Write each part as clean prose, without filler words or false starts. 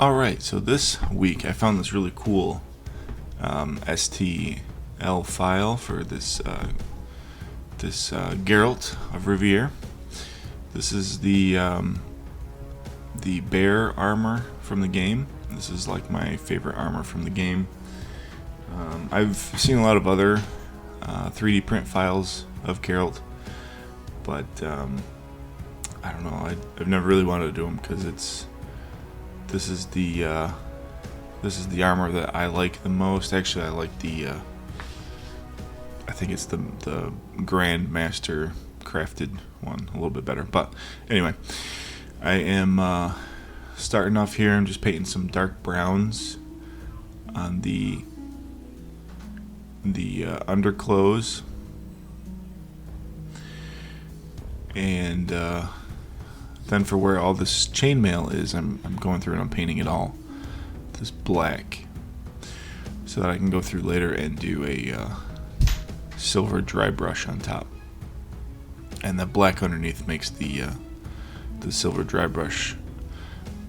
Alright, so this week I found this really cool STL file for this Geralt of Rivia. This is the bear armor from the game. This is like my favorite armor from the game. I've seen a lot of other 3D print files of Geralt, but I don't know. I've never really wanted to do them because this is the armor that I like the most. Actually, I like I think it's the Grandmaster crafted one a little bit better. But anyway, I am starting off here. I'm just painting some dark browns on the underclothes, and then for where all this chainmail is, I'm going through and I'm painting it all this black, so that I can go through later and do a silver dry brush on top, and the black underneath makes the silver dry brush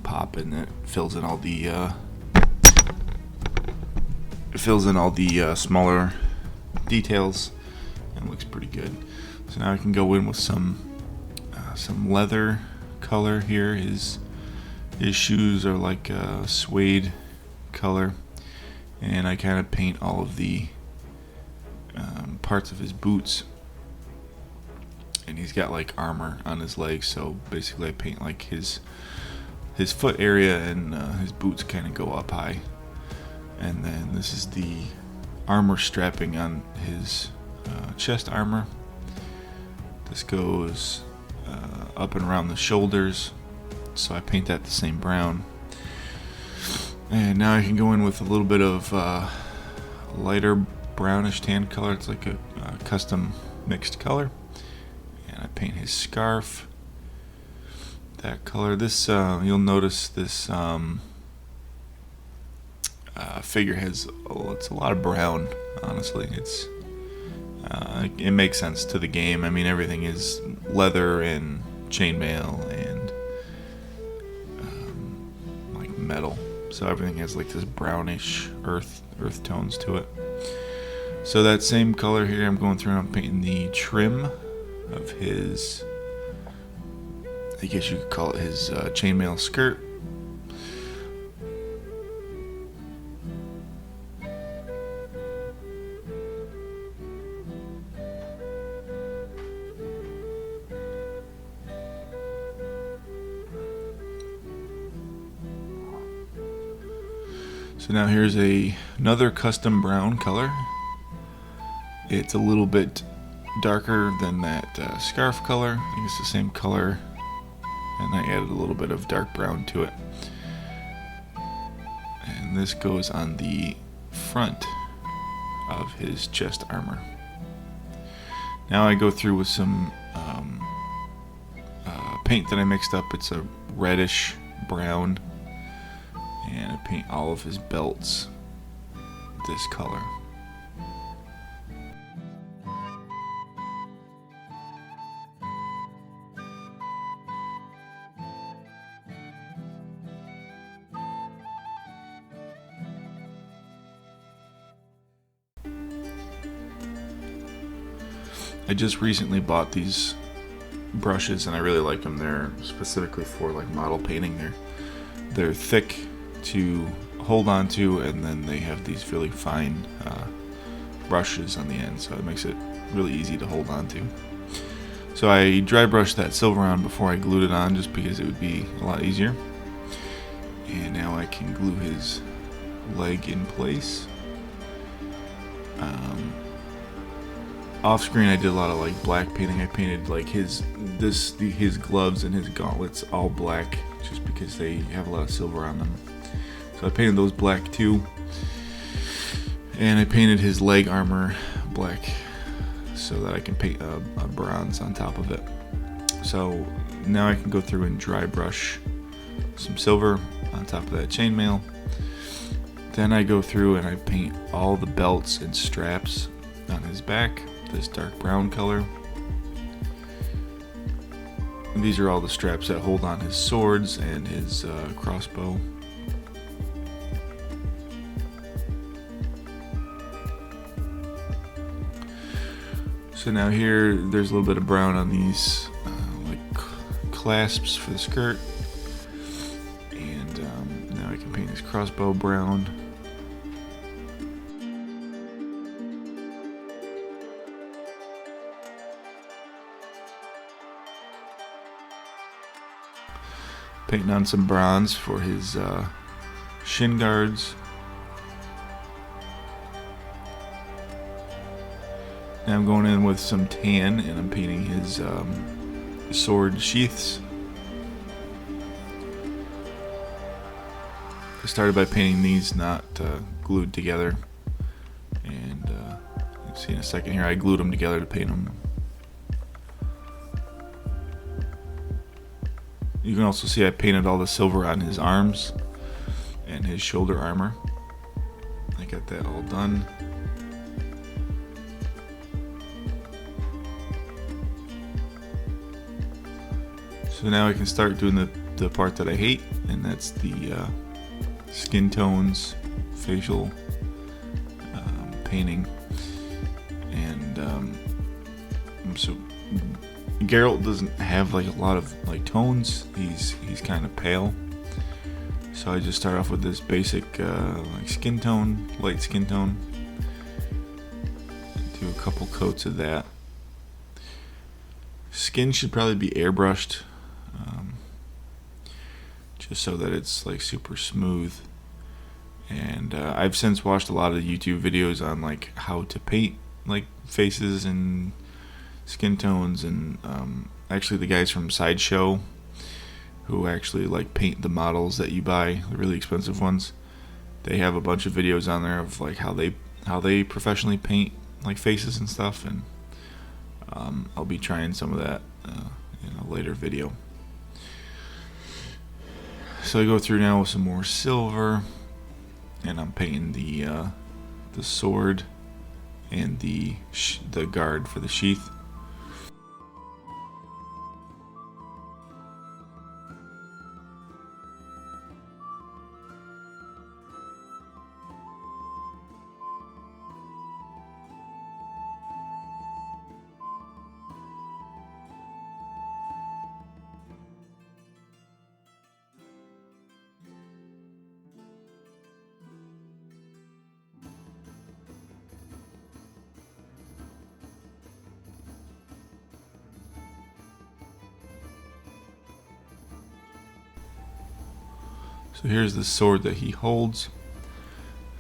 pop, and it fills in all the smaller details and looks pretty good. So now I can go in with some leather color here. His shoes are like a suede color, and I kind of paint all of the parts of his boots, and he's got like armor on his legs, so basically I paint like his foot area, and his boots kind of go up high. And then this is the armor strapping on his chest armor. This goes up and around the shoulders, so I paint that the same brown. And now I can go in with a little bit of lighter brownish tan color. It's like a custom mixed color, and I paint his scarf that color. This you'll notice this figure has it's a lot of brown. Honestly, it makes sense to the game. I mean, everything is leather and chainmail and like metal, so everything has like this brownish earth tones to it. So that same color here, I'm going through and I'm painting the trim of his, I guess you could call it his chainmail skirt. So now here's another custom brown color. It's a little bit darker than that scarf color. I think it's the same color, and I added a little bit of dark brown to it. And this goes on the front of his chest armor. Now I go through with some paint that I mixed up. It's a reddish brown, and I paint all of his belts this color. I just recently bought these brushes, and I really like them. They're specifically for like model painting. They're thick to hold on to, and then they have these really fine brushes on the end, so it makes it really easy to hold on to. So I dry brushed that silver on before I glued it on, just because it would be a lot easier. And now I can glue his leg in place. Off screen I did a lot of like black painting. I painted like his gloves and his gauntlets all black, just because they have a lot of silver on them. So I painted those black too, and I painted his leg armor black so that I can paint a bronze on top of it. So now I can go through and dry brush some silver on top of that chainmail. Then I go through and I paint all the belts and straps on his back this dark brown color. These are all the straps that hold on his swords and his crossbow. So now here, there's a little bit of brown on these like clasps for the skirt. And now I can paint his crossbow brown. Painting on some bronze for his shin guards. Now I'm going in with some tan and I'm painting his sword sheaths. I started by painting these not glued together, and you'll see in a second here I glued them together to paint them. You can also see I painted all the silver on his arms and his shoulder armor. I got that all done. So now I can start doing the part that I hate, and that's the skin tones, facial painting. And so Geralt doesn't have like a lot of like tones. He's kind of pale. So I just start off with this basic like skin tone, light skin tone. Do a couple coats of that. Skin should probably be airbrushed, just so that it's like super smooth. And I've since watched a lot of YouTube videos on like how to paint like faces and skin tones, and actually the guys from Sideshow, who actually like paint the models that you buy, the really expensive ones, they have a bunch of videos on there of like how they professionally paint like faces and stuff, and I'll be trying some of that in a later video. So I go through now with some more silver, and I'm painting the sword and the guard for the sheath. So here's the sword that he holds.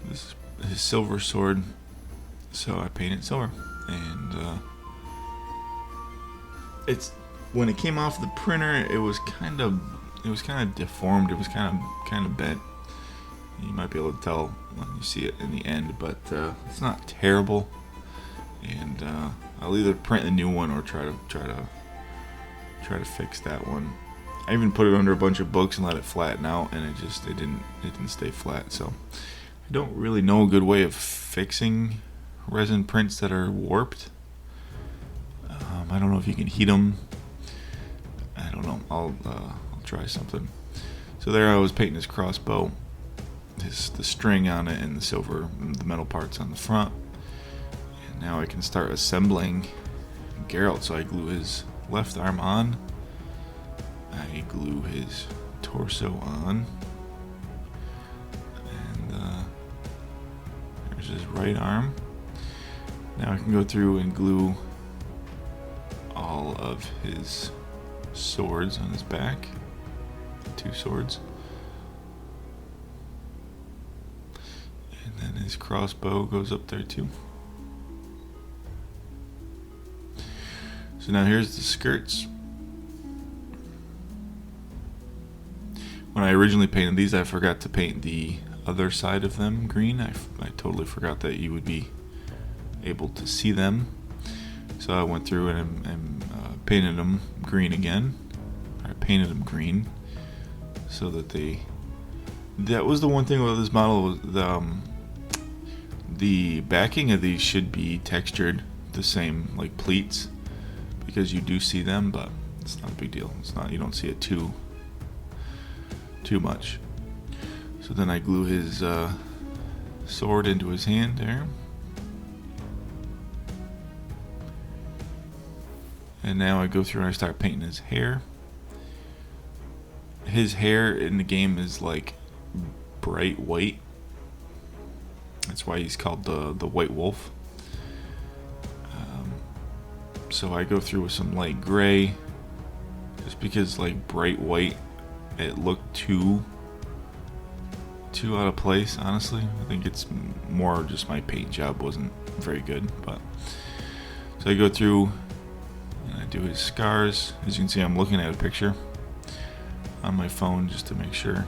This is his silver sword. So I painted silver, and it's when it came off the printer, it was kind of deformed. It was kind of bent. You might be able to tell when you see it in the end, but it's not terrible. And I'll either print a new one or try to fix that one. I even put it under a bunch of books and let it flatten out, and it didn't stay flat. So I don't really know a good way of fixing resin prints that are warped. I don't know if you can heat them. I don't know. I'll try something. So there I was painting his crossbow, the string on it, and the metal parts on the front. And now I can start assembling Geralt. So I glue his left arm on. I glue his torso on, and there's his right arm. Now I can go through and glue all of his swords on his back, 2 swords, and then his crossbow goes up there too. So now here's the skirts. When I originally painted these, I forgot to paint the other side of them green. I totally forgot that you would be able to see them. So I went through and painted them green again. I painted them green so that that was the one thing about this model, was the backing of these should be textured the same, like pleats, because you do see them, but it's not a big deal. It's not, you don't see it too much. So then I glue his sword into his hand there. And now I go through and I start painting his hair. His hair in the game is like bright white. That's why he's called the White Wolf. So I go through with some light gray, just because like bright white, it looked too out of place. Honestly, I think it's more just my paint job wasn't very good. But so I go through and I do his scars. As you can see, I'm looking at a picture on my phone just to make sure.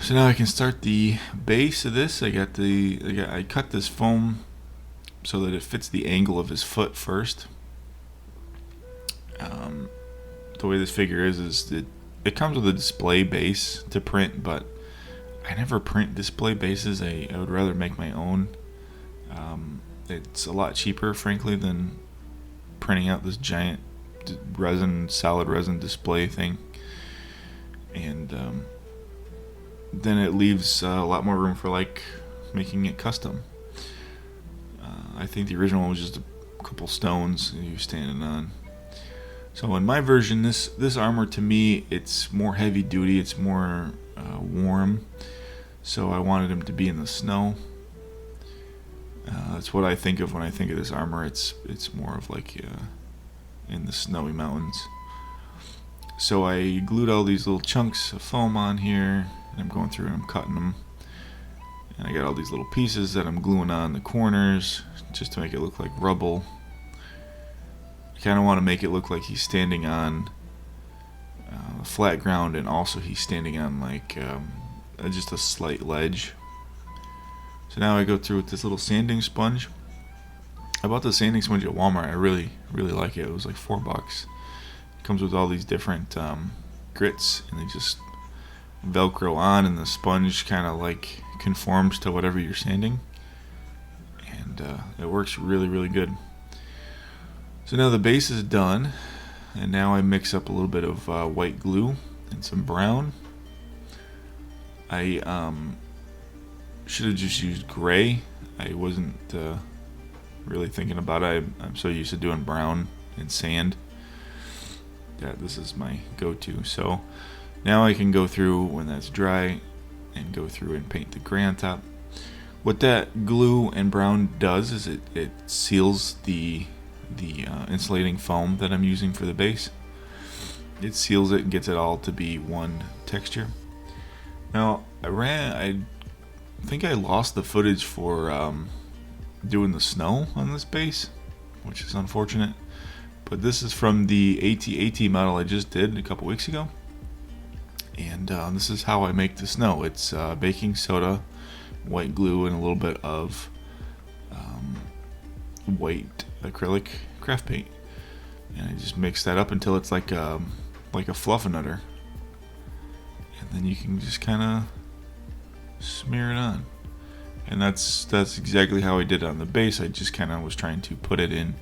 So now I can start the base of this. I cut this foam so that it fits the angle of his foot first. The way this figure is that it comes with a display base to print, but I never print display bases. I would rather make my own. It's a lot cheaper, frankly, than printing out this giant solid resin display thing. And then it leaves a lot more room for like making it custom. I think the original one was just a couple stones you were standing on. So in my version, this armor to me, it's more heavy duty, it's more warm. So I wanted him to be in the snow. That's what I think of when I think of this armor. It's more of like in the snowy mountains. So I glued all these little chunks of foam on here, and I'm going through and I'm cutting them. And I got all these little pieces that I'm gluing on the corners just to make it look like rubble. I kind of want to make it look like he's standing on flat ground, and also he's standing on like just a slight ledge. So now I go through with this little sanding sponge. I bought the sanding sponge at Walmart. I really like it. It was like $4. It comes with all these different grits, and they just Velcro on, and the sponge kind of like conforms to whatever you're sanding, and it works really good. So now the base is done, and now I mix up a little bit of white glue and some brown. I should have just used gray. I wasn't really thinking about it. I'm so used to doing brown and sand that this is my go-to. So now I can go through when that's dry and go through and paint the gray on top. What that glue and brown does is it seals the insulating foam that I'm using for the base. It seals it and gets it all to be one texture. Now I think I lost the footage for doing the snow on this base, which is unfortunate. But this is from the AT-AT model I just did a couple weeks ago. And this is how I make the snow. It's baking soda, white glue, and a little bit of white acrylic craft paint. And I just mix that up until it's like a fluffernutter. And then you can just kind of smear it on. And that's exactly how I did it on the base. I just kind of was trying to put it in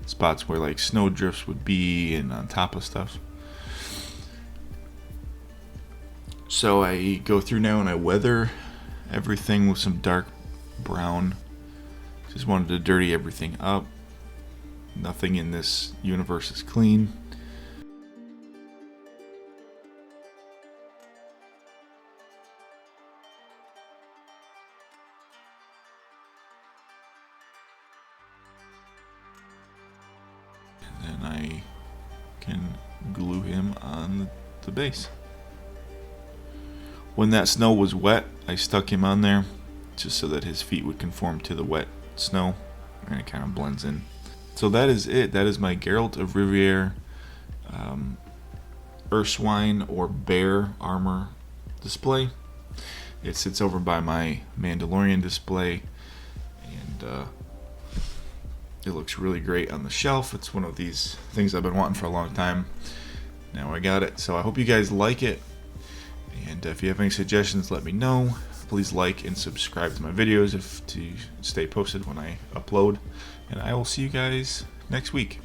spots where like snow drifts would be and on top of stuff. So I go through now and I weather everything with some dark brown. Just wanted to dirty everything up. Nothing in this universe is clean. And then I can glue him on the base. When that snow was wet, I stuck him on there just so that his feet would conform to the wet snow, and it kind of blends in. So that is it. That is my Geralt of Rivia Ursine or bear armor display. It sits over by my Mandalorian display, and it looks really great on the shelf. It's one of these things I've been wanting for a long time. Now I got it. So I hope you guys like it. And if you have any suggestions, let me know. Please like and subscribe to my videos to stay posted when I upload. And I will see you guys next week.